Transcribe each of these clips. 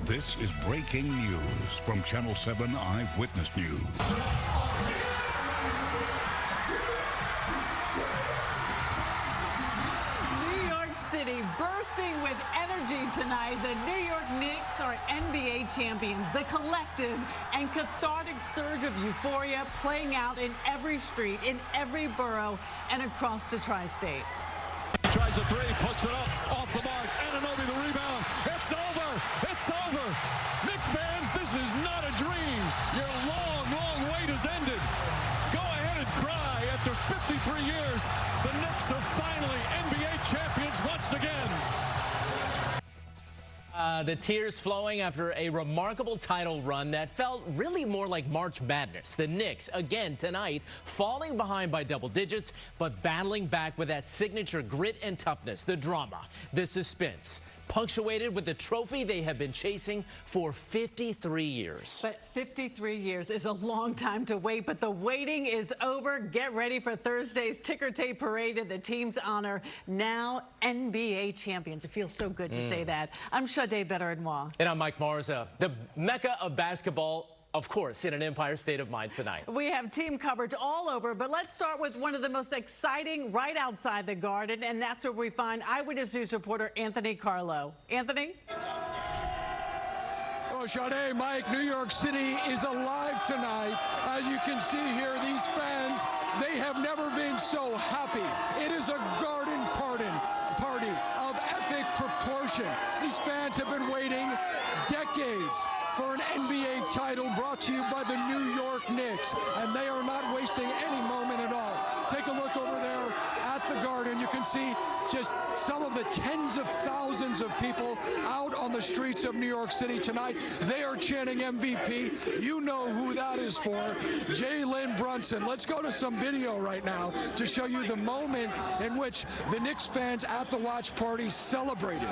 This is breaking news from Channel 7 Eyewitness News. New York City bursting with energy tonight. The New York Knicks are NBA champions. The collective and cathartic surge of euphoria playing out in every street, in every borough, and across the tri-state. Tries a three, puts it up, off the mark, Anunoby the rebound. It's over, it's over. Knicks fans, this is not a dream. Your long, long wait has ended. Go ahead and cry. After 53 years, the Knicks are finally NBA champions once again. The tears flowing after a remarkable title run that felt really more like March Madness. The Knicks, again tonight, falling behind by double digits, but battling back with that signature grit and toughness, the drama, the suspense, punctuated with the trophy they have been chasing for 53 years. But 53 years is a long time to wait, but the waiting is over. Get ready for Thursday's ticker tape parade in the team's honor. Now NBA champions. It feels so good to say that. I'm Sade Better-Moi. And I'm Mike Marza. The mecca of basketball, of course, in an Empire State of Mind tonight. We have team coverage all over, but let's start with one of the most exciting right outside the Garden, and that's where we find Eyewitness News reporter Anthony Carlo. Anthony? Oh, Sade, Mike, New York City is alive tonight. As you can see here, these fans, they have never been so happy. It is a garden party of epic proportion. These fans have been waiting decades for an NBA title brought to you by the New York Knicks, and they are not wasting any moment at all. Take a look over there at the Garden. You can see just some of the tens of thousands of people out on the streets of New York City tonight. They are chanting MVP. You know who that is for. Jalen Brunson. Let's go to some video right now to show you the moment in which the Knicks fans at the watch party celebrated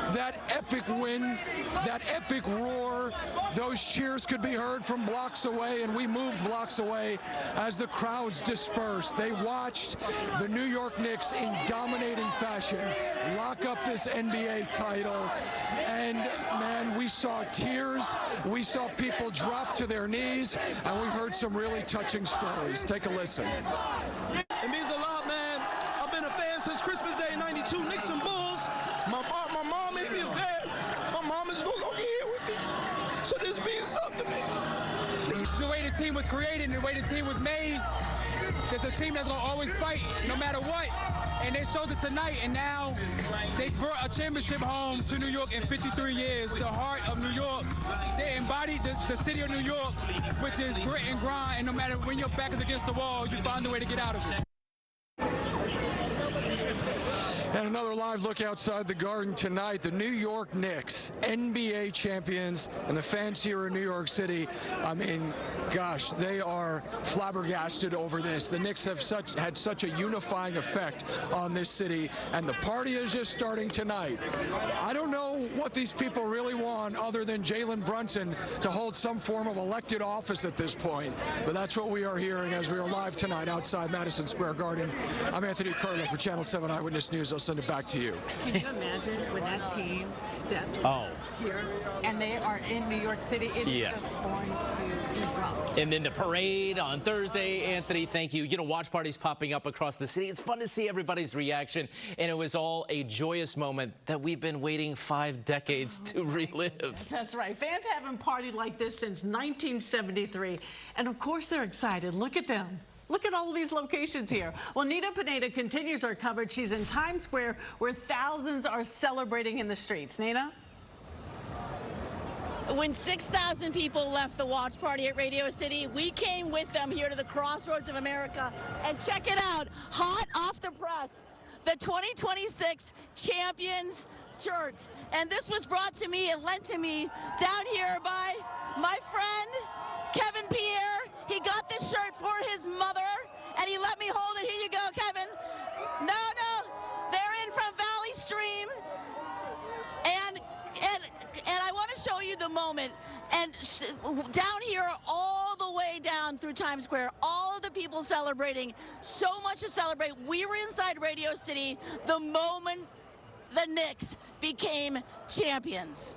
that epic win, that epic roar. Those cheers could be heard from blocks away, and we moved blocks away as the crowds dispersed. They watched the New York Knicks in dominating fashion lock up this NBA title. And, man, we saw tears. We saw people drop to their knees, and we heard some really touching stories. Take a listen. It means a lot, man. I've been a fan since Christmas Day, 92, Knicks and Bulls. My mom made me a fan. My mom is no longer here with me. So this means something to me. The way the team was created and the way the team was made, there's a team that's going to always fight no matter what. And they showed it tonight, and now they brought a championship home to New York in 53 years, the heart of New York. They embodied the city of New York, which is grit and grind, and no matter when your back is against the wall, you find a way to get out of it. And another live look outside the Garden tonight. The New York Knicks, NBA champions, and the fans here in New York City, I mean, gosh, they are flabbergasted over this. The Knicks have had such a unifying effect on this city, and the party is just starting tonight. I don't know what these people really want other than Jalen Brunson to hold some form of elected office at this point, but that's what we are hearing as we are live tonight outside Madison Square Garden. I'm Anthony Carlo for Channel 7 Eyewitness News. I'll send it back to you. Can you imagine when that team steps here and they are in New York City? It is just going to erupt. And then the parade on Thursday, Anthony, thank you. You know, watch parties popping up across the city. It's fun to see everybody's reaction, and it was all a joyous moment that we've been waiting 5 decades to relive. That's right. Fans haven't partied like this since 1973, and of course they're excited. Look at them. Look at all of these locations here. Well, Nina Pineda continues our coverage. She's in Times Square, where thousands are celebrating in the streets. Nina? When 6,000 people left the watch party at Radio City, we came with them here to the crossroads of America. And check it out, hot off the press, the 2026 Champions shirt. And this was brought to me and lent to me down here by my friend, Kevin Pierre. He got this shirt for his mother, and he let me hold it. Here you go, Kevin. No, they're in from Valley Stream. And I want to show you the moment. And down here, all the way down through Times Square, all of the people celebrating, so much to celebrate. We were inside Radio City the moment the Knicks became champions.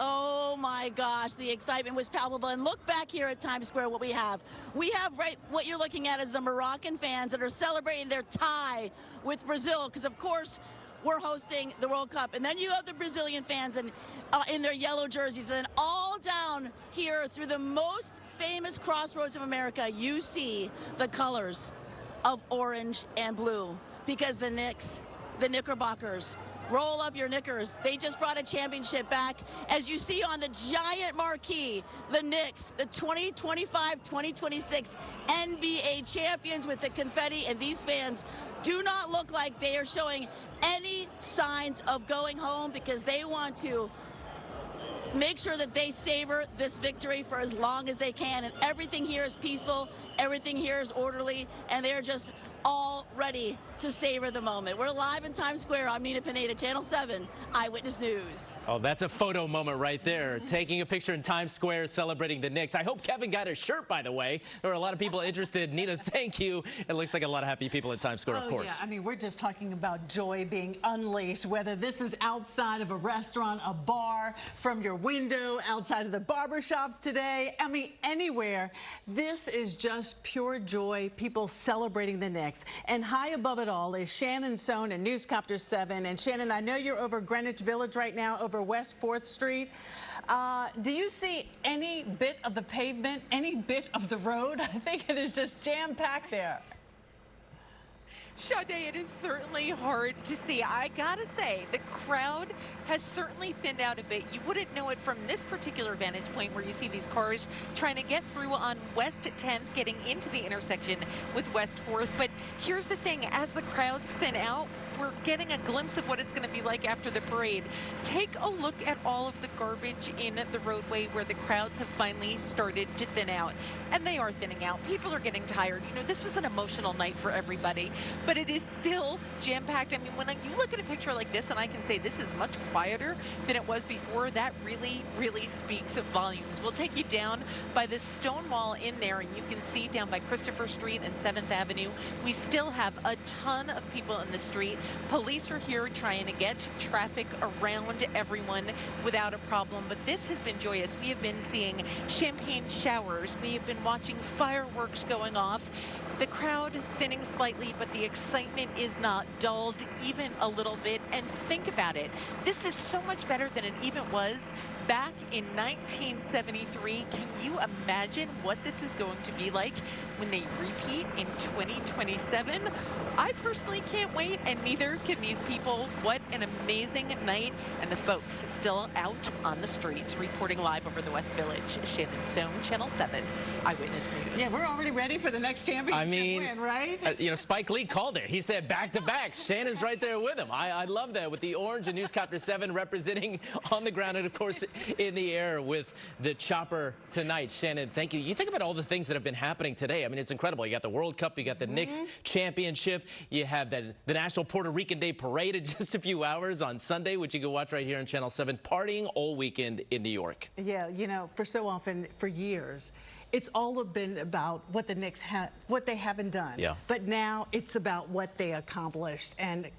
Oh my gosh, the excitement was palpable. And look back here at Times Square, what we have. We have right what you're looking at is the Moroccan fans that are celebrating their tie with Brazil, because of course we're hosting the World Cup. And then you have the Brazilian fans in their yellow jerseys. And then all down here through the most famous crossroads of America, you see the colors of orange and blue, because the Knicks, the Knickerbockers, roll up your knickers. They just brought a championship back. As you see on the giant marquee, the Knicks, the 2025-2026 NBA champions with the confetti, and these fans do not look like they are showing any signs of going home, because they want to make sure that they savor this victory for as long as they can. And everything here is peaceful, everything here is orderly, and they're just all ready to savor the moment. We're live in Times Square. I'm Nina Pineda, Channel 7 Eyewitness News. Oh, that's a photo moment right there. Taking a picture in Times Square celebrating the Knicks. I hope Kevin got his shirt, by the way. There were a lot of people interested. Nina, thank you. It looks like a lot of happy people at Times Square, of course. Yeah, I mean, we're just talking about joy being unleashed, whether this is outside of a restaurant, a bar, from your window, outside of the barbershops today. I mean, anywhere. This is just pure joy, people celebrating the Knicks. And high above it all is Shannon Sohn and Newscapter 7. And Shannon, I know you're over Greenwich Village right now, over West 4th Street. Do you see any bit of the pavement, any bit of the road? I think it is just jam-packed there. Sade, it is certainly hard to see. I gotta say, the crowd has certainly thinned out a bit. You wouldn't know it from this particular vantage point where you see these cars trying to get through on West 10th, getting into the intersection with West 4th. But here's the thing, as the crowds thin out, we're getting a glimpse of what it's going to be like after the parade. Take a look at all of the garbage in the roadway where the crowds have finally started to thin out. And they are thinning out. People are getting tired. You know, this was an emotional night for everybody, but it is still jam-packed. I mean, when you look at a picture like this, and I can say this is much quieter than it was before, that really, really speaks volumes. We'll take you down by the stone wall in there, and you can see down by Christopher Street and 7th Avenue, we still have a ton of people in the street. Police are here trying to get traffic around everyone without a problem, but this has been joyous. We have been seeing champagne showers. We have been watching fireworks going off. The crowd thinning slightly, but the excitement is not dulled even a little bit. And think about it. This is so much better than it even was back in 1973. Can you imagine what this is going to be like when they repeat in 2027? I personally can't wait, and neither can these people. What an amazing night. And the folks still out on the streets, reporting live over the West Village. Shannon Sohn, Channel 7 Eyewitness News. Yeah, we're already ready for the next championship win, right? You know, Spike Lee called it. He said back-to-back. Shannon's right there with him. I love that, with the orange and Newscapter 7 representing on the ground, and of course in the air with the chopper tonight. Shannon, thank you. You think about all the things that have been happening today. I mean, it's incredible. You got the World Cup, you got the Knicks championship, you have the National Puerto Rican Day Parade in just a few hours on Sunday, which you can watch right here on Channel 7, partying all weekend in New York. Yeah, you know, for so often, for years, it's all been about what the Knicks what they haven't done. Yeah. But now it's about what they accomplished. And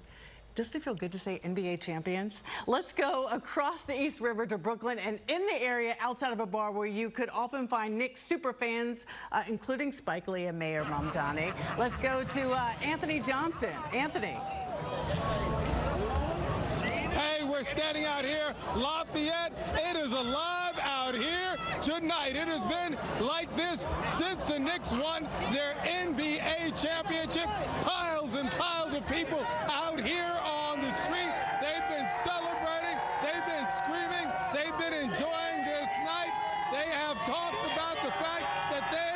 doesn't it feel good to say NBA champions? Let's go across the East River to Brooklyn, and in the area outside of a bar where you could often find Knicks super fans, including Spike Lee and Mayor Mamdani. Let's go to Anthony Johnson. Anthony. Hey, we're standing out here, Lafayette. It is alive out here tonight. It has been like this since the Knicks won their NBA championship. Piles and piles of people out here on the street. They've been celebrating. They've been screaming. They've been enjoying this night. They have talked about the fact that they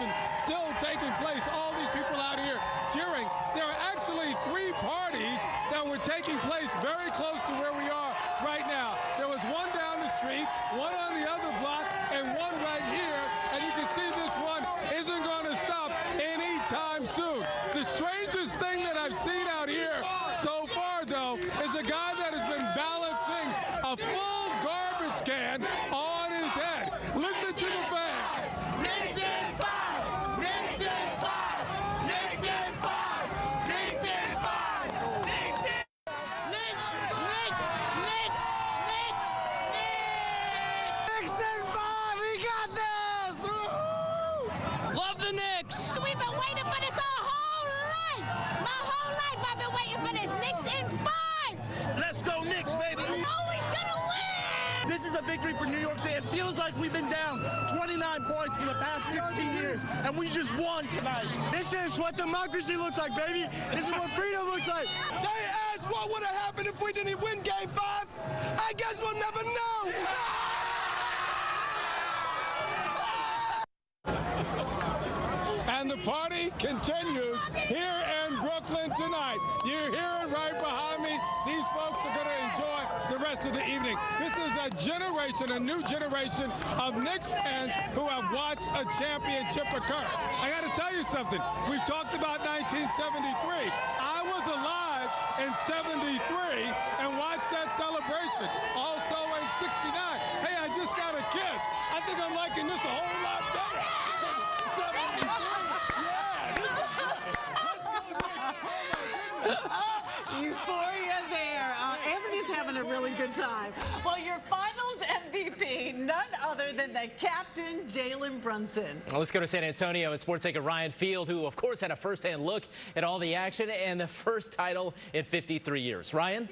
celebration still taking place. All these people out here cheering. There are actually 3 parties that were taking place very close to where we are right now. There was one down the street, one on the other block, and one right here. And you can see this one isn't going to stop anytime soon. The strangest thing that I've seen out here so far, though, is a guy that has been balancing a full garbage can on his head. Listen to the fans. Knicks in 5! Knicks in 5! Knicks in 5! Knicks in 5! Knicks in... Knicks! Knicks! Knicks! Knicks! Knicks in 5! We got this! Woo-hoo! Love the Knicks. We've been waiting for this our whole life. My whole life I've been waiting for this. Knicks in 5. Let's go Knicks, baby! Always gonna win. This is a victory for New York City. It feels like we've been down 29 points for the past 16 years, and we just won tonight. This is what democracy looks like, baby. This is what freedom looks like. They asked what would have happened if we didn't win Game 5. I guess we'll never know. And the party continues here in Brooklyn tonight. You hear it right behind me. These folks are going to enjoy the rest of the evening. This is a generation, a new generation of Knicks fans who have watched a championship occur. I got to tell you something. We've talked about 1973. I was alive in 73 and watched that celebration. Also in 69. Hey, I just got a kiss. I think I'm liking this a whole lot better. 73. Euphoria there. Anthony's having a really good time. Well, your finals MVP, none other than the captain, Jalen Brunson. Well, let's go to San Antonio and sports anchor Ryan Field, who, of course, had a first-hand look at all the action and the first title in 53 years. Ryan?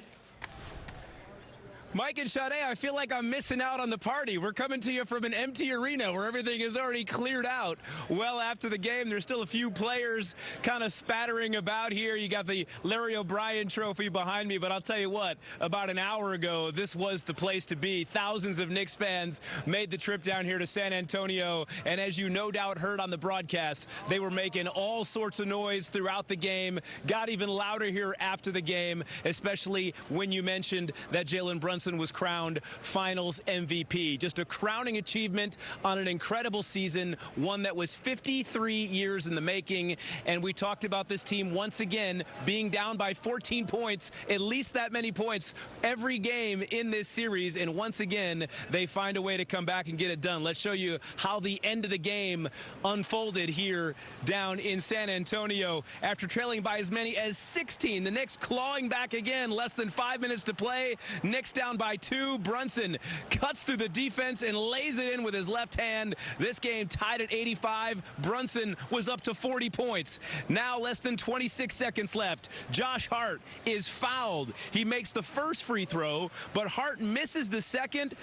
Mike and Sade, I feel like I'm missing out on the party. We're coming to you from an empty arena where everything is already cleared out. Well, after the game, there's still a few players kind of spattering about here. You got the Larry O'Brien trophy behind me, but I'll tell you what, about an hour ago, this was the place to be. Thousands of Knicks fans made the trip down here to San Antonio, and as you no doubt heard on the broadcast, they were making all sorts of noise throughout the game, got even louder here after the game, especially when you mentioned that Jalen Brunson was crowned Finals MVP. Just a crowning achievement on an incredible season, one that was 53 years in the making. And we talked about this team once again being down by 14 points, at least that many points every game in this series. And once again, they find a way to come back and get it done. Let's show you how the end of the game unfolded here down in San Antonio. After trailing by as many as 16, the Knicks clawing back again, less than 5 minutes to play. Knicks down by 2. Brunson cuts through the defense and lays it in with his left hand. This game tied at 85. Brunson was up to 40 points. Now less than 26 seconds left. Josh Hart is fouled. He makes the first free throw, but Hart misses the second.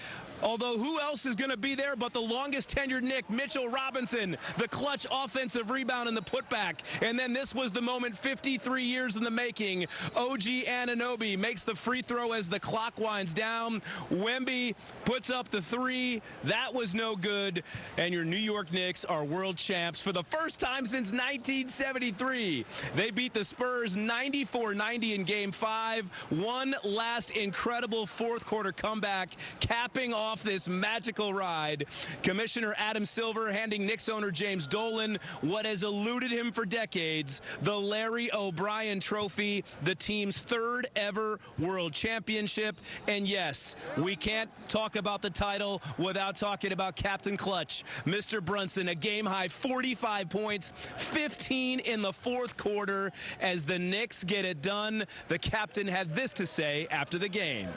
Although who else is going to be there but the longest tenured Knick, Mitchell Robinson, the clutch offensive rebound and the putback. And then this was the moment 53 years in the making. OG Anunoby makes the free throw as the clock winds down. Wemby puts up the 3. That was no good. And your New York Knicks are world champs for the first time since 1973. They beat the Spurs 94-90 in Game 5. One last incredible fourth quarter comeback, capping off this magical ride. Commissioner Adam Silver handing Knicks owner James Dolan what has eluded him for decades, the Larry O'Brien Trophy, the team's 3rd ever world championship. And yes, we can't talk about the title without talking about Captain Clutch, Mr. Brunson, a game-high 45 points, 15 in the fourth quarter. As the Knicks get it done, the captain had this to say after the game.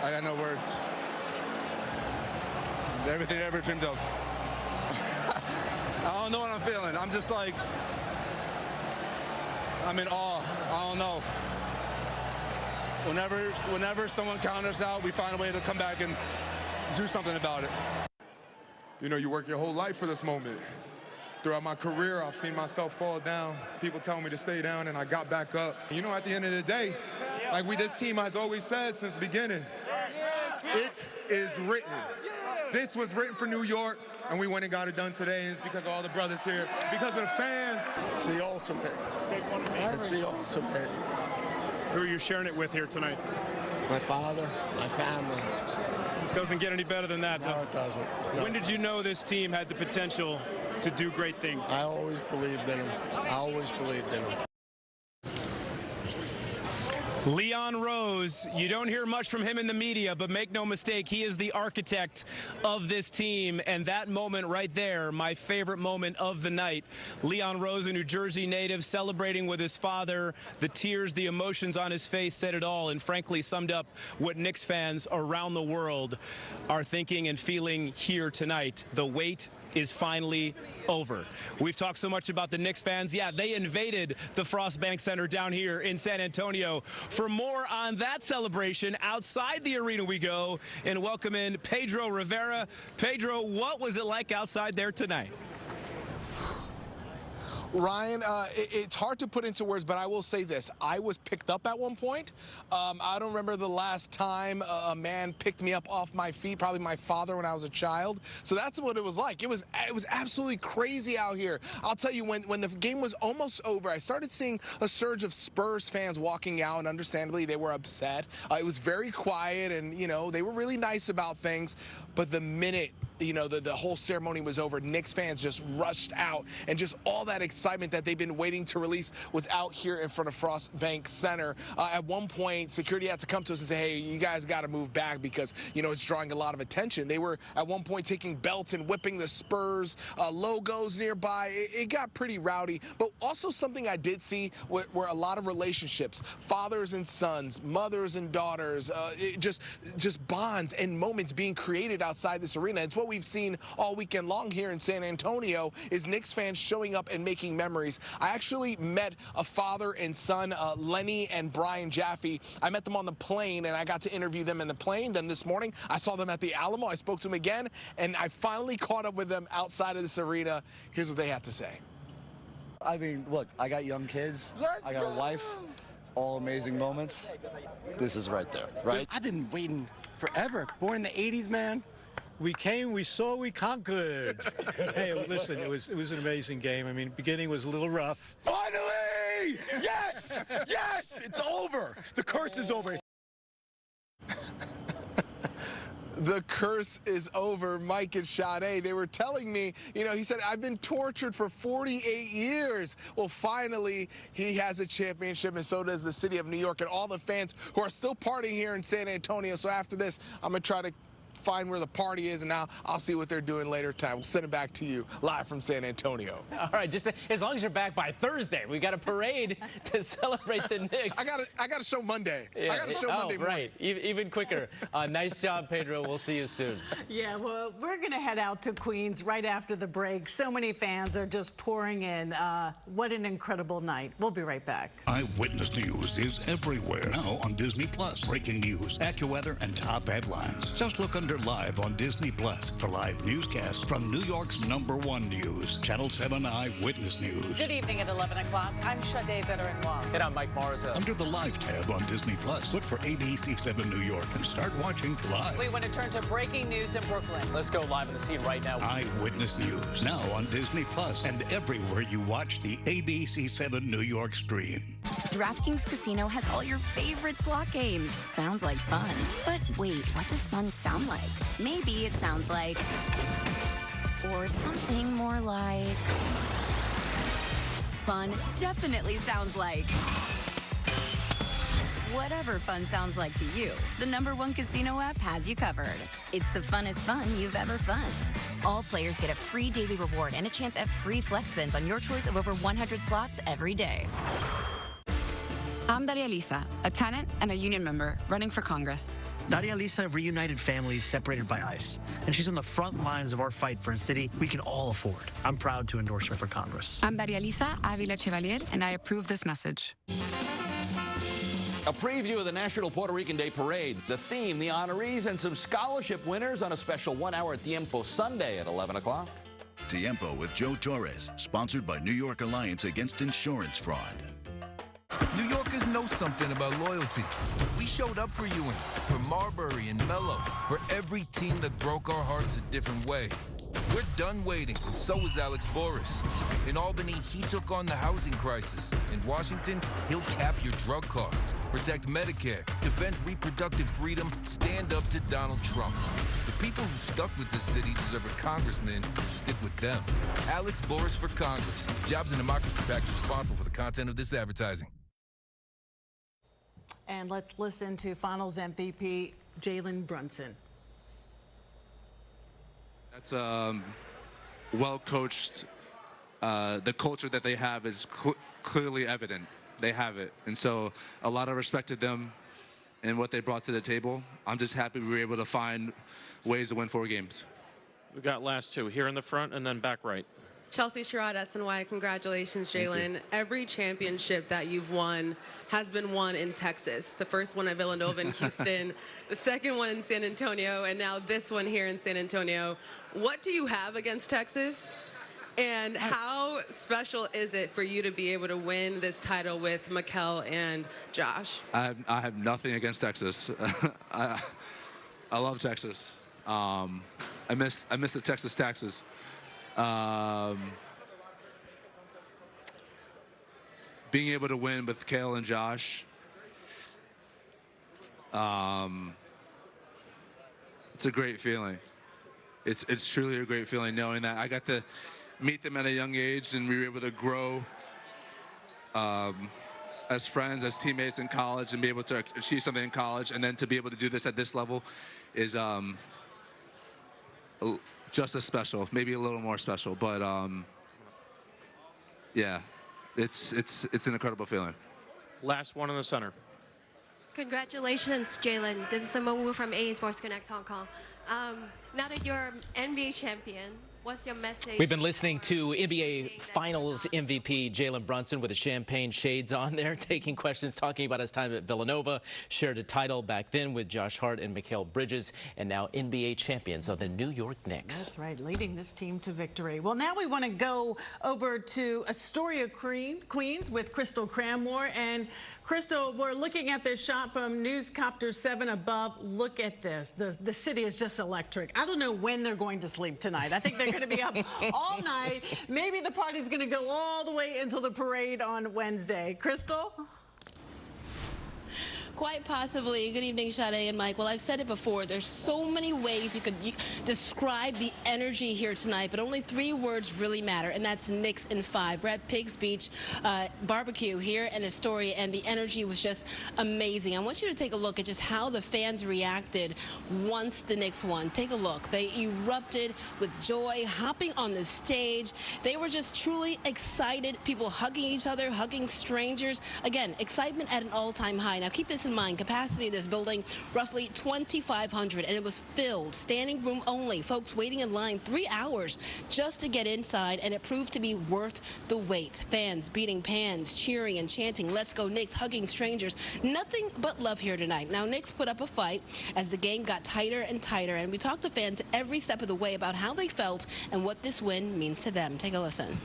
I got no words. Everything I ever dreamed of. I don't know what I'm feeling. I'm just like, I'm in awe. I don't know. Whenever someone counters out, we find a way to come back and do something about it. You know, you work your whole life for this moment. Throughout my career, I've seen myself fall down. People telling me to stay down, and I got back up. You know, at the end of the day, like this team has always said since the beginning, it is written. this was written for New York, and we went and got it done today, and it's because of all the brothers here, because of the fans. It's the ultimate. It's the ultimate. Who are you sharing it with here tonight? My father, my family. Doesn't get any better than that, does No, it doesn't. No. When did you know this team had the potential to do great things? I always believed in him. I always believed in him. Leon Rose, you don't hear much from him in the media, but make no mistake, he is the architect of this team. And that moment right there, my favorite moment of the night. Leon Rose, a New Jersey native, celebrating with his father. The tears, the emotions on his face said it all, and frankly summed up what Knicks fans around the world are thinking and feeling here tonight. The wait is finally over. We've talked so much about the Knicks fans. Yeah, they invaded the Frost Bank Center down here in San Antonio. For more on that celebration, outside the arena we go and welcome in Pedro Rivera. Pedro, what was it like outside there tonight? Ryan, it's hard to put into words, but I will say this. I was picked up at one point. I don't remember the last time a man picked me up off my feet, probably my father when I was a child. So that's what it was like. It was absolutely crazy out here. I'll tell you, when the game was almost over, I started seeing a surge of Spurs fans walking out, and understandably, they were upset. It was very quiet, and, you know, they were really nice about things. But the minute, you know, the whole ceremony was over, Knicks fans just rushed out, and just all that excitement that they've been waiting to release was out here in front of Frost Bank Center. At one point, security had to come to us and say, hey, you guys got to move back because, you know, it's drawing a lot of attention. They were at one point taking belts and whipping the Spurs logos nearby. It got pretty rowdy. But also something I did see were a lot of relationships, fathers and sons, mothers and daughters, just bonds and moments being created outside this arena. It's what we've seen all weekend long here in San Antonio, is Knicks fans showing up and making memories. I actually met a father and son, Lenny and Brian Jaffe. I met them on the plane, and I got to interview them in the plane. Then this morning, I saw them at the Alamo. I spoke to them again, and I finally caught up with them outside of this arena. Here's what they had to say. I mean, look, I got young kids. I got a wife. All amazing moments. This is right there, right? I've been waiting forever. Born in the 80s, man. We came, we saw, we conquered. Hey, listen, it was an amazing game. I mean, beginning was a little rough. Finally! Yes! Yes! It's over! The curse is over. The curse is over. Mike and Sade, they were telling me, you know, he said, I've been tortured for 48 years. Well, finally, he has a championship, and so does the city of New York and all the fans who are still partying here in San Antonio. So after this, I'm going to try to find where the party is, and now I'll see what they're doing later time. We'll send it back to you live from San Antonio. All right, just as long as you're back by Thursday. We got a parade to celebrate the Knicks. I got a show Monday. Yeah. I got a show Monday morning. Right, even quicker. Nice job, Pedro. We'll see you soon. Yeah, well, we're going to head out to Queens right after the break. So many fans are just pouring in. What an incredible night. We'll be right back. Eyewitness News is everywhere now on Disney+. Breaking news, AccuWeather, and top headlines. Just look under Live on Disney+ for live newscasts from New York's #1 news, Channel 7 Eyewitness News. Good evening at 11 o'clock. I'm Sade Veteran-Wong. And I'm Mike Morrison. Under the Live tab on Disney+, look for ABC7 New York and start watching live. We want to turn to breaking news in Brooklyn. Let's go live on the scene right now. Eyewitness News, now on Disney+ and everywhere you watch the ABC7 New York stream. DraftKings Casino has all your favorite slot games. Sounds like fun. But wait, what does fun sound like? Maybe it sounds like... or something more like... fun definitely sounds like... whatever fun sounds like to you, the #1 casino app has you covered. It's the funnest fun you've ever funned. All players get a free daily reward and a chance at free flex spins on your choice of over 100 slots every day. I'm Daria Lisa, a tenant and a union member running for Congress. Daria Lisa reunited families separated by ICE, and she's on the front lines of our fight for a city we can all afford. I'm proud to endorse her for Congress. I'm Daria Lisa Avila Chevalier, and I approve this message. A preview of the National Puerto Rican Day Parade, the theme, the honorees, and some scholarship winners on a special 1-hour Tiempo Sunday at 11 o'clock. Tiempo with Joe Torres, sponsored by New York Alliance Against Insurance Fraud. New Yorkers know something about loyalty. We showed up for Ewing, for Marbury and Mello, for every team that broke our hearts a different way. We're done waiting, and so is Alex Boris. In Albany, he took on the housing crisis. In Washington, he'll cap your drug costs, protect Medicare, defend reproductive freedom, stand up to Donald Trump. The people who stuck with this city deserve a congressman who stick with them. Alex Boris for Congress. Jobs and Democracy PAC is responsible for the content of this advertising. And let's listen to Finals MVP Jalen Brunson. That's well coached. The culture that they have is clearly evident. They have it. And so a lot of respect to them and what they brought to the table. I'm just happy we were able to find ways to win 4 games. We got last 2 here in the front and then back right. Chelsea Sherrod, SNY, congratulations, Jalen. Every championship that you've won has been won in Texas. The first one at Villanova in Houston, the second one in San Antonio, and now this one here in San Antonio. What do you have against Texas? And how special is it for you to be able to win this title with Mikal and Josh? I have nothing against Texas. I love Texas. I miss the Texas taxes. Being able to win with Kale and Josh, it's a great feeling. It's truly a great feeling knowing that I got to meet them at a young age and we were able to grow as friends, as teammates in college, and be able to achieve something in college, and then to be able to do this at this level is just as special, maybe a little more special, but yeah, it's an incredible feeling. Last one in the center. Congratulations, Jalen. This is Simone Wu from AA Sports Connect Hong Kong. Now that you're NBA champion, what's your message? We've been listening to NBA Finals MVP Jalen Brunson with the champagne shades on there, taking questions, talking about his time at Villanova, shared a title back then with Josh Hart and Mikal Bridges, and now NBA champions of the New York Knicks. That's right, leading this team to victory. Well, now we want to go over to Astoria, Queens with Crystal Cranmore. And Crystal, we're looking at this shot from Newscopter 7 above. Look at this. The city is just electric. I don't know when they're going to sleep tonight. I think they're going to be up all night. Maybe the party's going to go all the way until the parade on Wednesday. Crystal? Quite possibly. Good evening, Sade and Mike. Well, I've said it before. There's so many ways you could describe the energy here tonight, but only 3 words really matter, and that's Knicks in 5. We're at Pigs Beach Barbecue here in Astoria, and the energy was just amazing. I want you to take a look at just how the fans reacted once the Knicks won. Take a look. They erupted with joy, hopping on the stage. They were just truly excited. People hugging each other, hugging strangers. Again, excitement at an all-time high. Now, keep this in mind, capacity of this building roughly 2,500, and it was filled, standing room only, folks waiting in line 3 hours just to get inside, and it proved to be worth the wait. Fans beating pans, cheering and chanting, "Let's go Knicks," hugging strangers. Nothing but love here tonight. Now, Knicks put up a fight as the game got tighter and tighter, and we talked to fans every step of the way about how they felt and what this win means to them. Take a listen.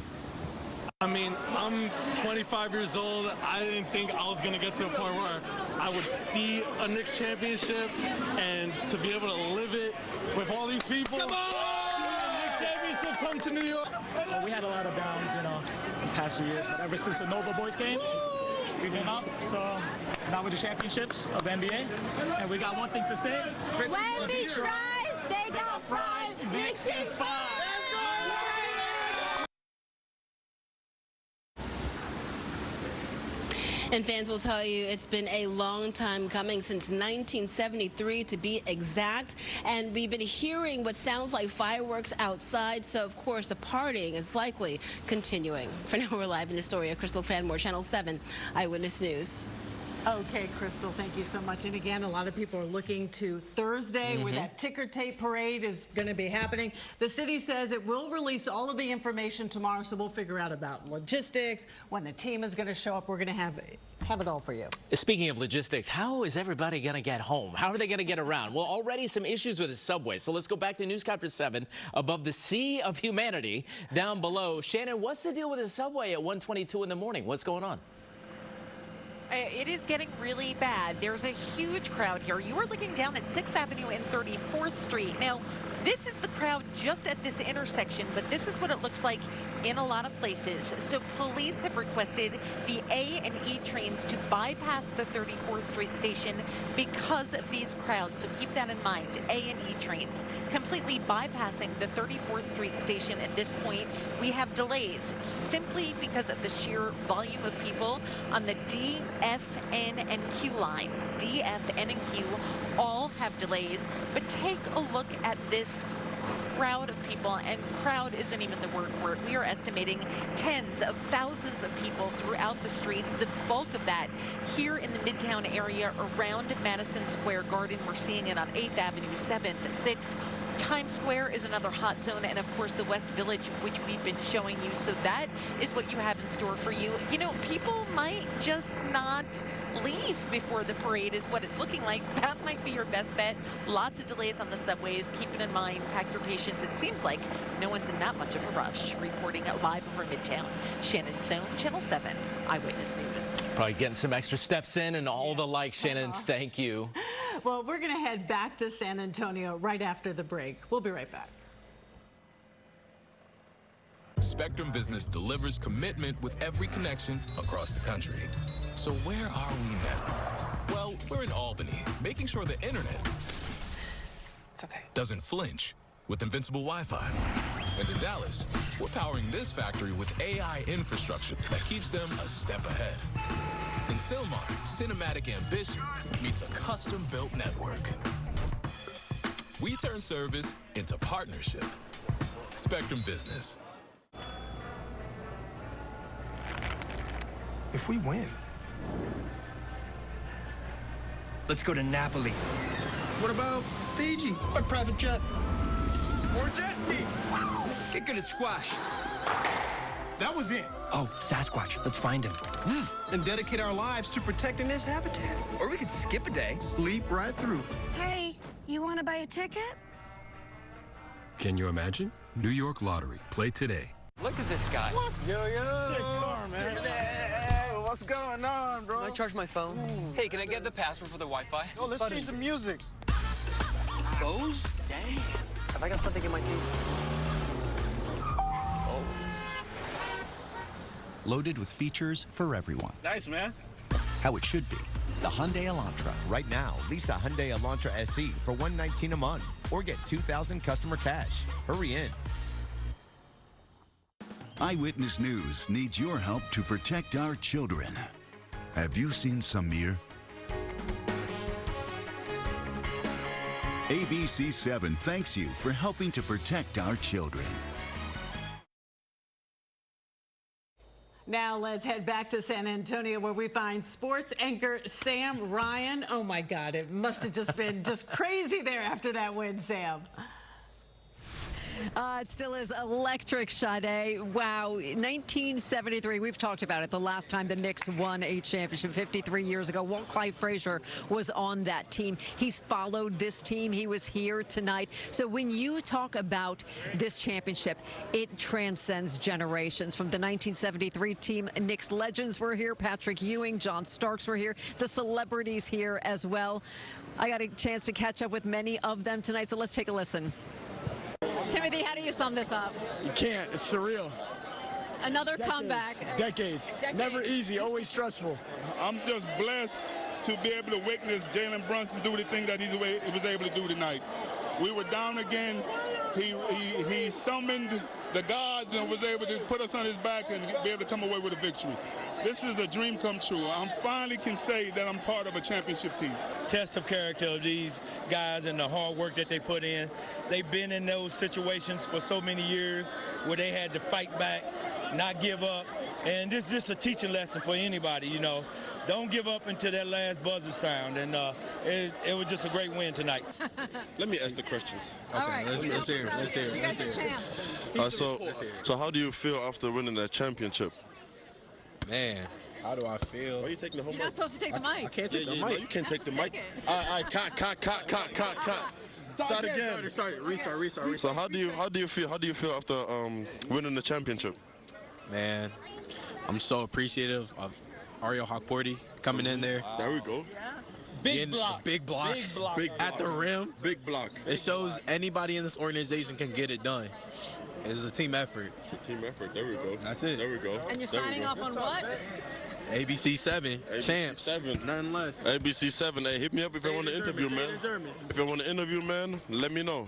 I mean, I'm 25 years old. I didn't think I was going to get to a point where I would see a Knicks championship, and to be able to live it with all these people. Come on! Knicks championship come to New York. Well, we had a lot of downs, in the past few years, but ever since the Nova Boys came, we've been up. So now with the championships of the NBA, and we got one thing to say. When we tried, they got fried. Knicks in 5. And fans will tell you it's been a long time coming, since 1973 to be exact. And we've been hearing what sounds like fireworks outside. So, of course, the partying is likely continuing. For now, we're live in Astoria. Crystal Cranmore, Channel 7 Eyewitness News. Okay, Crystal, thank you so much. And again, a lot of people are looking to Thursday where that ticker tape parade is going to be happening. The city says it will release all of the information tomorrow, so we'll figure out about logistics, when the team is going to show up. We're going to have it all for you. Speaking of logistics, how is everybody going to get home? How are they going to get around? Well, already some issues with the subway. So let's go back to Newscopter 7 above the sea of humanity down below. Shannon, what's the deal with the subway at 1:22 in the morning? What's going on? it is getting really bad. There's a huge crowd here. You are looking down at 6th Avenue and 34th Street. Now, this is the crowd just at this intersection, but this is what it looks like in a lot of places. So police have requested the A and E trains to bypass the 34th Street station because of these crowds. So keep that in mind. A and E trains completely bypassing the 34th Street station at this point. We have delays simply because of the sheer volume of people on the D, F, N, and Q lines. D, F, N, and Q all have delays, but take a look at this crowd of people, and crowd isn't even the word for it. We are estimating tens of thousands of people throughout the streets, the bulk of that here in the Midtown area around Madison Square Garden. We're seeing it on 8th Avenue, 7th, 6th. Times Square is another hot zone, and of course the West Village, which we've been showing you. So that is what you have in store for you. You know, people might just not leave before the parade is what it's looking like. That might be your best bet. Lots of delays on the subways. Keep it in mind. Pack your patience. It seems like no one's in that much of a rush. Reporting live over Midtown, Shannon Sohn, Channel 7 Eyewitness News. Probably getting some extra steps in and all the likes, Shannon. Thank you. Well, we're going to head back to San Antonio right after the break. We'll be right back. Spectrum Business delivers commitment with every connection across the country. So where are we now? Well, we're in Albany, making sure the internet doesn't flinch with invincible Wi-Fi. And in Dallas, we're powering this factory with AI infrastructure that keeps them a step ahead. In Sylmar, cinematic ambition meets a custom-built network. We turn service into partnership. Spectrum Business. If we win, let's go to Napoli. What about Fiji? By private jet. Or jet ski. Get good at squash. That was it. Oh, Sasquatch. Let's find him. And dedicate our lives to protecting this habitat. Or we could skip a day. Sleep right through. Hey, you want to buy a ticket? Can you imagine? New York Lottery. Play today. Look at this guy. What? Yo, man. Hey, what's going on, bro? Can I charge my phone? Ooh. Hey, can I get the password for the Wi-Fi? Oh, let's change the music. Bose? Dang. Have I got something in my teeth? Oh. Loaded with features for everyone. Nice, man. How it should be. The Hyundai Elantra. Right now, lease a Hyundai Elantra SE for $119 a month or get $2,000 customer cash. Hurry in. Eyewitness News needs your help to protect our children. Have you seen Samir? ABC thanks you for helping to protect our children. Now let's head back to San Antonio where we find sports anchor Sam Ryan. Oh my God, it must have just been just crazy there after that win, Sam. It still is electric, Sade. Wow. 1973, we've talked about it, the last time the Knicks won a championship 53 years ago. Walt Clyde Frazier was on that team. He's followed this team. He was here tonight. So when you talk about this championship, it transcends generations. From the 1973 team, Knicks legends were here. Patrick Ewing, John Starks were here. The celebrities here as well. I got a chance to catch up with many of them tonight, so let's take a listen. Timothy, how do you sum this up? You can't. It's surreal. Another comeback. Decades. Never easy. Always stressful. I'm just blessed to be able to witness Jalen Brunson do the thing that he was able to do tonight. We were down again. He summoned the gods and was able to put us on his back and be able to come away with a victory. This is a dream come true. I finally can say that I'm part of a championship team. Test of character of these guys and the hard work that they put in. They've been in those situations for so many years where they had to fight back, not give up. And this is just a teaching lesson for anybody, you know. Don't give up until that last buzzer sound. And it was just a great win tonight. Let me ask the questions. All right. Let's hear it. You guys are champs. So how do you feel after winning that championship? Man, how do I feel? Why are you taking the whole You're not supposed to take the mic. I can't take the mic. No, you can't take the mic. All right, cut. Start again. Sorry, restart. So how do you feel after winning the championship? Man, I'm so appreciative Ariel Hawkporty coming in there. There we go. Yeah. Big block. Big block. Big At the rim. Big block. It shows anybody in this organization can get it done. It's a team effort. It's a team effort. There we go. That's it. There we go. And you're signing off on what? ABC-7. Champs. 7. Nothing less. ABC-7. Hey, hit me up if you want to interview, man. If you want to interview, man, let me know.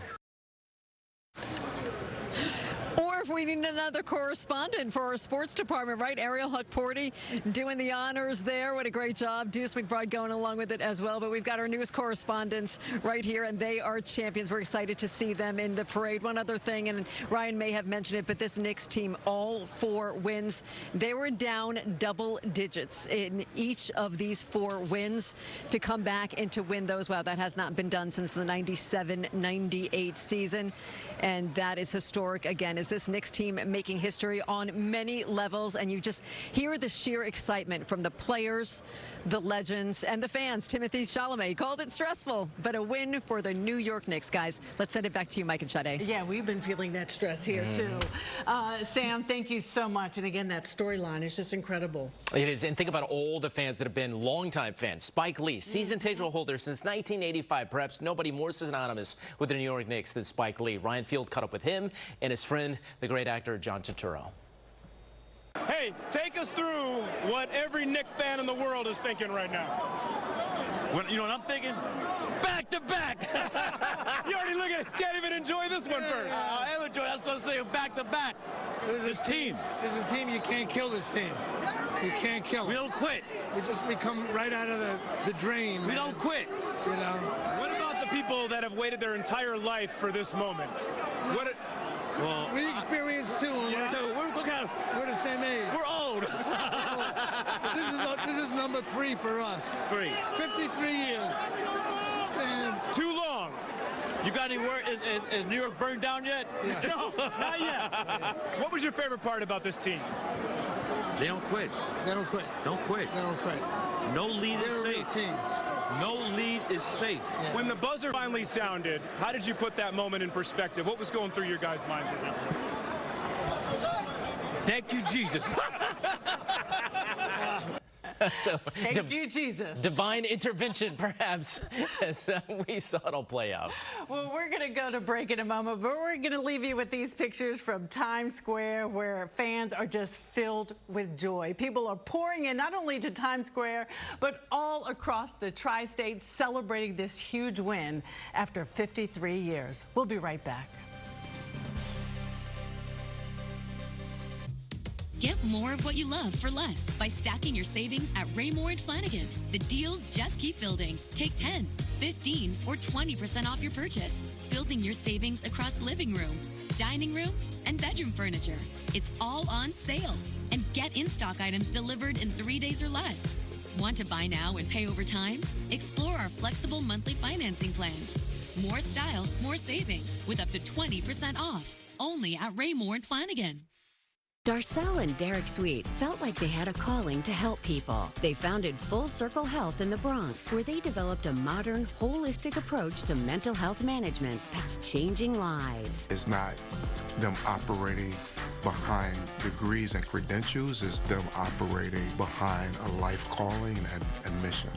Or if we need another correspondent for our sports department, right? Ariel Hawkporty doing the honors there. What a great job. Deuce McBride going along with it as well. But we've got our newest correspondents right here, and they are champions. We're excited to see them in the parade. One other thing, and Ryan may have mentioned it, but this Knicks team, all 4 wins. They were down double digits in each of these 4 wins. To come back and to win those, wow, that has not been done since the 97-98 season. And that is historic. Again, is this Knicks team making history on many levels, and you just hear the sheer excitement from the players, the legends, and the fans. Timothy Chalamet called it stressful, but a win for the New York Knicks, guys. Let's send it back to you, Mike and Sade. Yeah, we've been feeling that stress here, too. Sam, thank you so much. And again, that storyline is just incredible. It is. And think about all the fans that have been longtime fans. Spike Lee, season ticket holder since 1985. Perhaps nobody more synonymous with the New York Knicks than Spike Lee. Ryan Field caught up with him and his friend, the great actor John Turturro. Hey, take us through what every Knicks fan in the world is thinking right now. You know what I'm thinking? Back to back. You already look at it. Can't even enjoy this one first. I am enjoying. That's what I'm saying. Back to back. This team. This is a team. You can't kill this team. You can't kill them. We don't quit. We come right out of the drain. We don't quit. You know. What about the people that have waited their entire life for this moment? Well, we experienced too. We're the same age. We're old. This is number 3 for us. 53 years. And too long. You got any word? Is New York burned down yet? Yeah. No, not yet. What was your favorite part about this team? They don't quit. They don't quit. Don't quit. They don't quit. No lead is They're a safe. team. No lead is safe. Yeah. When the buzzer finally sounded, how did you put that moment in perspective? What was going through your guys' minds at that point? Thank you, Jesus. So, Thank you, Jesus. Divine intervention, perhaps, as we saw it all play out. Well, we're going to go to break in a moment, but we're going to leave you with these pictures from Times Square where fans are just filled with joy. People are pouring in not only to Times Square, but all across the tri-state celebrating this huge win after 53 years. We'll be right back. Get more of what you love for less by stacking your savings at Raymore and Flanigan. The deals just keep building. Take 10, 15, or 20% off your purchase. Building your savings across living room, dining room, and bedroom furniture. It's all on sale. And get in-stock items delivered in 3 days or less. Want to buy now and pay over time? Explore our flexible monthly financing plans. More style, more savings with up to 20% off. Only at Raymore and Flanigan. Darcel and Derek Sweet felt like they had a calling to help people. They founded Full Circle Health in the Bronx, where they developed a modern, holistic approach to mental health management that's changing lives. It's not them operating behind degrees and credentials, it's them operating behind a life calling and mission.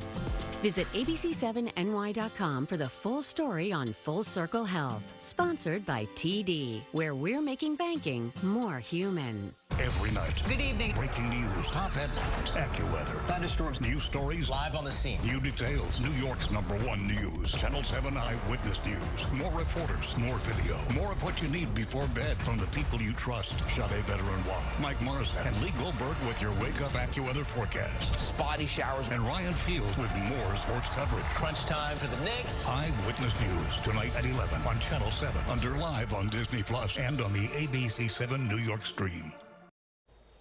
Visit abc7ny.com for the full story on Full Circle Health. Sponsored by TD, where we're making banking more human. Every night. Good evening. Breaking news, top headlines, AccuWeather, thunderstorms, news stories, live on the scene, new details. New York's #1 news. Channel 7 Eyewitness News. More reporters, more video, more of what you need before bed from the people you trust. Sade Benoit, Mike Morrison, and Lee Goldberg with your wake-up AccuWeather forecast. Spotty showers. And Ryan Field with more sports coverage. Crunch time for the Knicks. Eyewitness News tonight at 11 on Channel 7, under live on Disney Plus and on the ABC7 New York stream.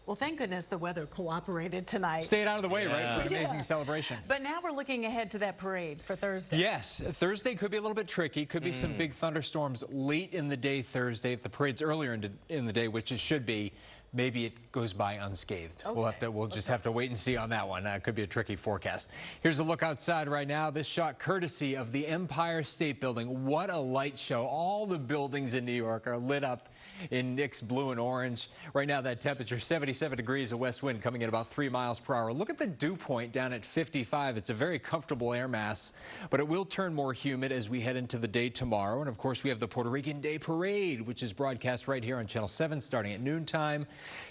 Well, thank goodness the weather cooperated tonight. Stayed out of the way, right, for an amazing celebration. But now we're looking ahead to that parade for Thursday. Yes, Thursday could be a little bit tricky. Could be some big thunderstorms late in the day Thursday. If the parade's earlier in the day, which it should be, maybe it goes by unscathed. Okay. We'll just have to wait and see on that one. That could be a tricky forecast. Here's a look outside right now. This shot courtesy of the Empire State Building. What a light show. All the buildings in New York are lit up in Knicks blue and orange. Right now that temperature 77 degrees, a west wind coming in about 3 miles per hour. Look at the dew point down at 55. It's a very comfortable air mass, but it will turn more humid as we head into the day tomorrow. And of course we have the Puerto Rican Day Parade, which is broadcast right here on Channel 7 starting at noontime.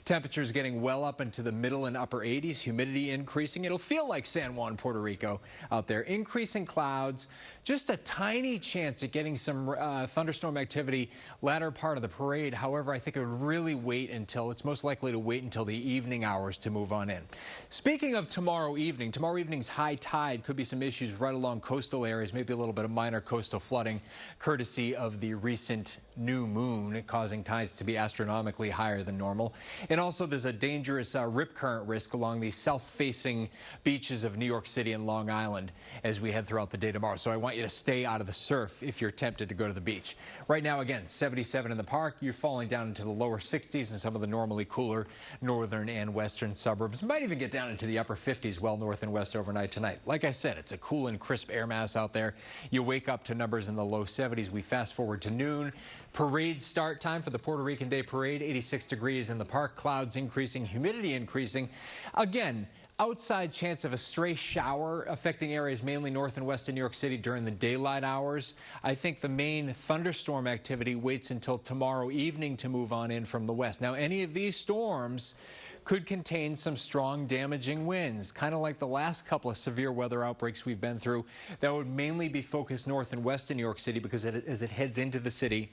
Temperatures getting well up into the middle and upper 80s. Humidity increasing. It'll feel like San Juan, Puerto Rico out there. Increasing clouds. Just a tiny chance at getting some thunderstorm activity latter part of the parade. However, I think it would really wait until, it's most likely to wait until the evening hours to move on in. Speaking of tomorrow evening's high tide could be some issues right along coastal areas, maybe a little bit of minor coastal flooding, courtesy of the recent new moon, causing tides to be astronomically higher than normal. And also there's a dangerous rip current risk along the south-facing beaches of New York City and Long Island as we head throughout the day tomorrow. So I want you to stay out of the surf if you're tempted to go to the beach. Right now, again, 77 in the park. You're falling down into the lower 60s in some of the normally cooler northern and western suburbs. Might even get down into the upper 50s well north and west overnight tonight. Like I said, it's a cool and crisp air mass out there. You wake up to numbers in the low 70s. We fast forward to noon. Parade start time for the Puerto Rican Day Parade, 86 degrees in the park, clouds increasing, humidity increasing. Again, outside chance of a stray shower affecting areas mainly north and west of New York City during the daylight hours. I think the main thunderstorm activity waits until tomorrow evening to move on in from the west. Now, any of these storms could contain some strong damaging winds, kind of like the last couple of severe weather outbreaks we've been through. That would mainly be focused north and west in New York City because as it heads into the city,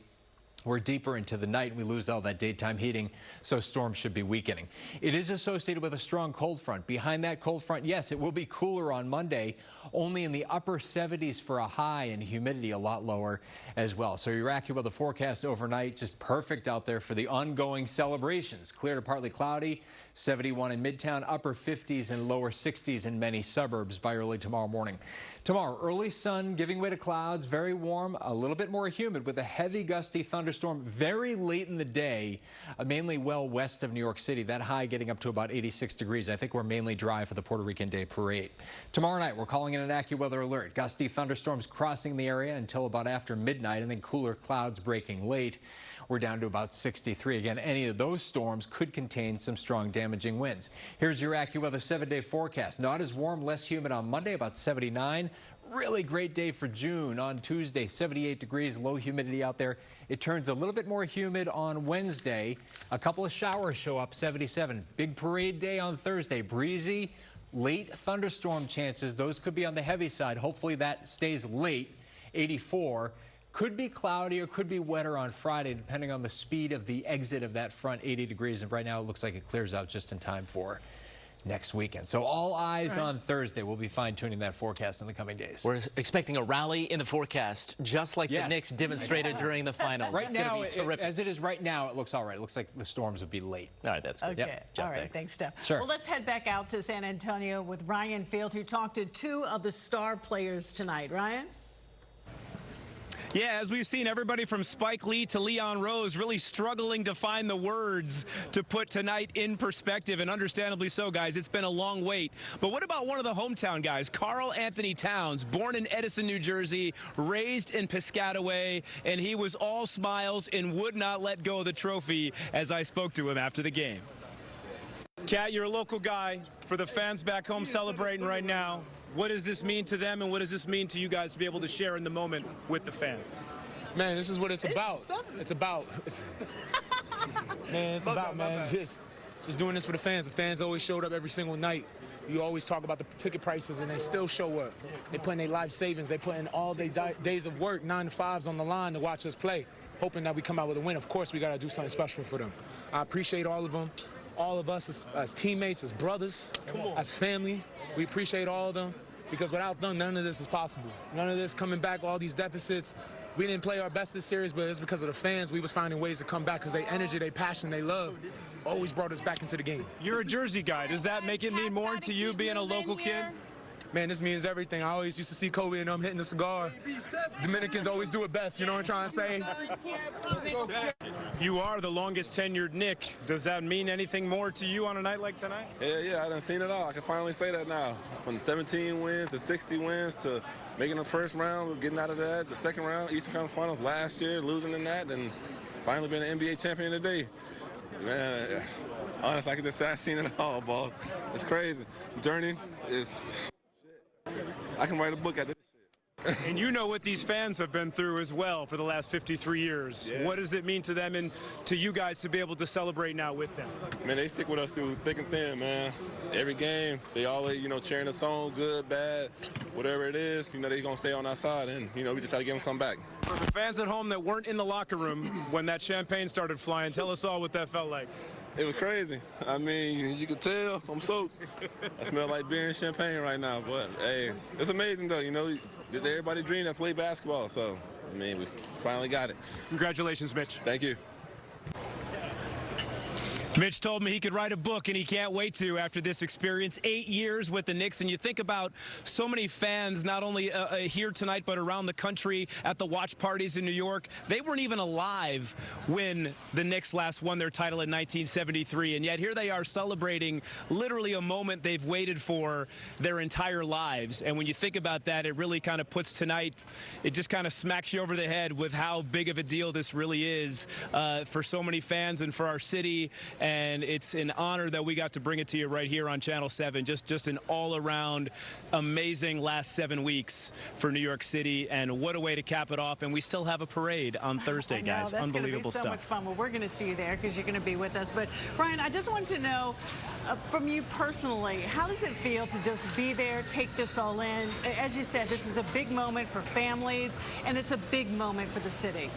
we're deeper into the night and we lose all that daytime heating, so storms should be weakening. It is associated with a strong cold front. Behind that cold front, yes, it will be cooler on Monday, only in the upper 70s for a high, and humidity a lot lower as well. So your AccuWeather forecast overnight, just perfect out there for the ongoing celebrations. Clear to partly cloudy, 71 in Midtown, upper 50s and lower 60s in many suburbs by early tomorrow morning. Tomorrow, early sun giving way to clouds, very warm, a little bit more humid with a heavy gusty thunderstorm very late in the day, mainly well west of New York City. That high getting up to about 86 degrees. I think we're mainly dry for the Puerto Rican Day Parade. Tomorrow night, we're calling in an AccuWeather alert. Gusty thunderstorms crossing the area until about after midnight, and then cooler clouds breaking late. We're down to about 63. Again, any of those storms could contain some strong damaging winds. Here's your AccuWeather 7-day forecast. Not as warm, less humid on Monday, about 79. Really great day for June on Tuesday, 78 degrees, low humidity out there. It turns a little bit more humid on Wednesday. A couple of showers show up, 77. Big parade day on Thursday, breezy, late thunderstorm chances. Those could be on the heavy side. Hopefully that stays late, 84. Could be cloudy or could be wetter on Friday, depending on the speed of the exit of that front, 80 degrees. And right now it looks like it clears out just in time for next weekend. So all eyes on Thursday. We'll be fine-tuning that forecast in the coming days. We're expecting a rally in the forecast, just like the Knicks demonstrated during the finals. Right now, as it is right now, it looks all right. It looks like the storms would be late. All right, that's good. Okay. Yep. All right, thanks, Steph. Sure. Well, let's head back out to San Antonio with Ryan Field, who talked to two of the star players tonight. Ryan? Yeah, as we've seen, everybody from Spike Lee to Leon Rose really struggling to find the words to put tonight in perspective, and understandably so, guys. It's been a long wait. But what about one of the hometown guys, Karl Anthony Towns, born in Edison, New Jersey, raised in Piscataway, and he was all smiles and would not let go of the trophy as I spoke to him after the game. Cat, you're a local guy. For the fans back home celebrating right now, what does this mean to them, and what does this mean to you guys to be able to share in the moment with the fans? Man, this is what it's about. It's about. Man, it's about, man. Just doing this for the fans. The fans always showed up every single night. You always talk about the ticket prices, and they still show up. They put in their life savings. They put in all their days of work, 9 to 5s on the line to watch us play, hoping that we come out with a win. Of course, we got to do something special for them. I appreciate all of them. All of us as teammates, as brothers, as family, we appreciate all of them, because without them, none of this is possible. None of this coming back, all these deficits. We didn't play our best this series, but it's because of the fans. We was finding ways to come back because their energy, their passion, they love always brought us back into the game. You're a Jersey guy. Does that make it mean more to you being a local kid? man, this means everything. I always used to see Kobe and them hitting the cigar. Dominicans always do it best, you know what I'm trying to say? You are the longest tenured Knick. Does that mean anything more to you on a night like tonight? Yeah, I done seen it all. I can finally say that now. From 17 wins to 60 wins to making the first round, getting out of that, the second round, Eastern Conference Finals last year, losing in that, and finally being an NBA champion today. Man, honestly, I can just say I've seen it all, ball. It's crazy. Journey is... I can write a book at this. And you know what these fans have been through as well for the last 53 years. Yeah. What does it mean to them and to you guys to be able to celebrate now with them? Man, they stick with us through thick and thin, man. Every game, they always, cheering us on, good, bad, whatever it is, they're going to stay on our side, and, we just try to give them something back. For the fans at home that weren't in the locker room when that champagne started flying, tell us all what that felt like. It was crazy. I mean, you could tell I'm soaked. I smell like beer and champagne right now, but, hey, it's amazing, though, This is everybody's dream that played basketball, so, we finally got it. Congratulations, Mitch. Thank you. Mitch told me he could write a book, and he can't wait to after this experience. 8 years with the Knicks, and you think about so many fans, not only here tonight, but around the country at the watch parties in New York. They weren't even alive when the Knicks last won their title in 1973, and yet here they are celebrating literally a moment they've waited for their entire lives. And when you think about that, it really kind of puts tonight, it just kind of smacks you over the head with how big of a deal this really is for so many fans and for our city. And it's an honor that we got to bring it to you right here on Channel 7. Just an all-around amazing last 7 weeks for New York City, and what a way to cap it off. And we still have a parade on Thursday, guys. Unbelievable stuff. That's going to be so much fun. Well, we're going to see you there because you're going to be with us. But, Ryan, I just wanted to know from you personally, how does it feel to just be there, take this all in? As you said, this is a big moment for families, and it's a big moment for the city.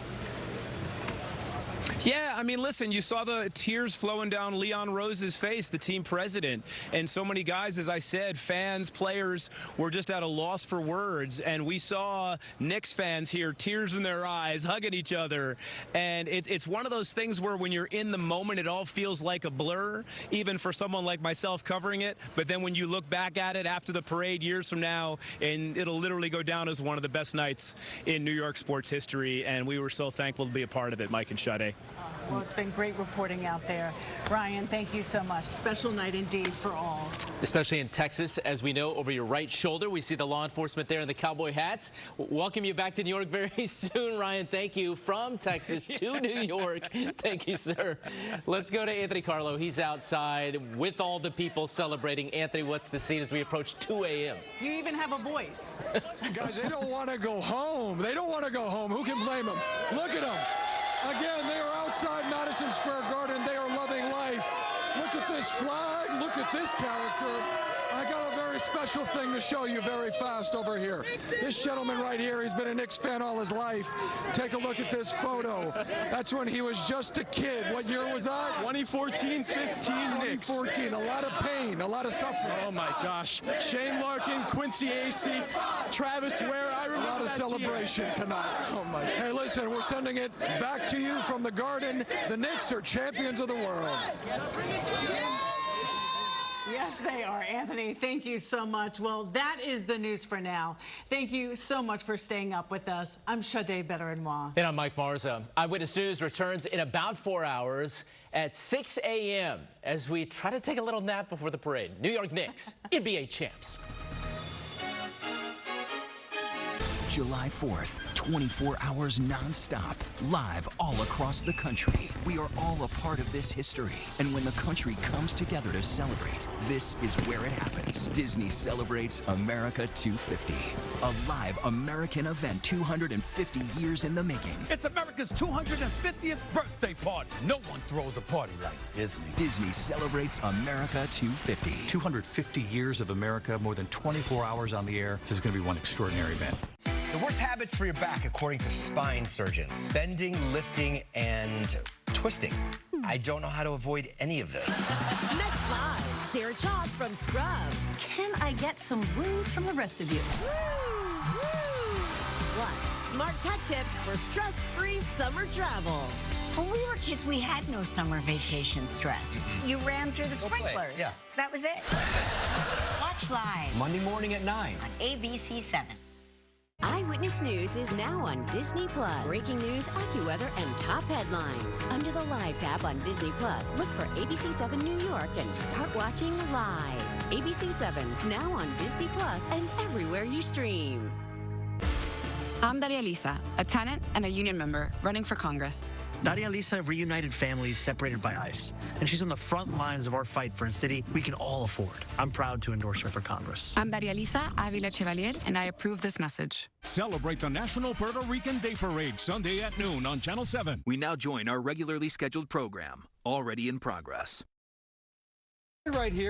Yeah, listen, you saw the tears flowing down Leon Rose's face, the team president. And so many guys, as I said, fans, players, were just at a loss for words. And we saw Knicks fans here, tears in their eyes, hugging each other. And it's one of those things where when you're in the moment, it all feels like a blur, even for someone like myself covering it. But then when you look back at it after the parade years from now, and it'll literally go down as one of the best nights in New York sports history. And we were so thankful to be a part of it, Mike and Sade. Well, it's been great reporting out there. Ryan, thank you so much. Special night indeed for all. Especially in Texas, as we know, over your right shoulder. We see the law enforcement there in the cowboy hats. Welcome you back to New York very soon, Ryan. Thank you from Texas to New York. Thank you, sir. Let's go to Anthony Carlo. He's outside with all the people celebrating. Anthony, what's the scene as we approach 2 a.m.? Do you even have a voice? Guys, they don't want to go home. They don't want to go home. Who can blame them? Look at them. Again, they are outside Madison Square Garden. They are loving life. Look at this flag. Look at this character. I got a very special thing to show you very fast over here. This gentleman right here, he's been a Knicks fan all his life. Take a look at this photo. That's when he was just a kid. What year was that? 2014, 15 Knicks. 2014. A lot of pain, a lot of suffering. Oh, my gosh. Shane Larkin, Quincy Acey, Travis Ware. I remember a lot of celebration tonight. Oh, my. Hey, listen, we're sending it back to you from the Garden. The Knicks are champions of the world. Yes, they are. Anthony, thank you so much. Well, that is the news for now. Thank you so much for staying up with us. I'm Sade Better-Noir. And I'm Mike Marza. Eyewitness News returns in about 4 hours at 6 a.m. as we try to take a little nap before the parade. New York Knicks, NBA champs. July 4th, 24 hours nonstop, live all across the country. We are all a part of this history. And when the country comes together to celebrate, this is where it happens. Disney celebrates America 250. A live American event 250 years in the making. It's America's 250th birthday party. No one throws a party like Disney. Disney celebrates America 250. 250 years of America, more than 24 hours on the air. This is going to be one extraordinary event. The worst habits for your back, according to spine surgeons: bending, lifting, and twisting. I don't know how to avoid any of this. Next live, Sarah Chalk from Scrubs. Can I get some woos from the rest of you? Woo, woo. Plus, smart tech tips for stress-free summer travel. When we were kids, we had no summer vacation stress. You ran through the sprinklers. Yeah. That was it. Watch Watch live Monday morning at 9 on ABC-7. Eyewitness News is now on Disney Plus. Breaking news, AccuWeather, and top headlines. Under the Live tab on Disney Plus, look for ABC7 New York and start watching live. ABC7, now on Disney Plus and everywhere you stream. I'm Daria Lisa, a tenant and a union member running for Congress. Daria Lisa reunited families separated by ICE, and she's on the front lines of our fight for a city we can all afford. I'm proud to endorse her for Congress. I'm Daria Lisa Avila Chevalier, and I approve this message. Celebrate the National Puerto Rican Day Parade Sunday at noon on Channel 7. We now join our regularly scheduled program, already in progress. Right here.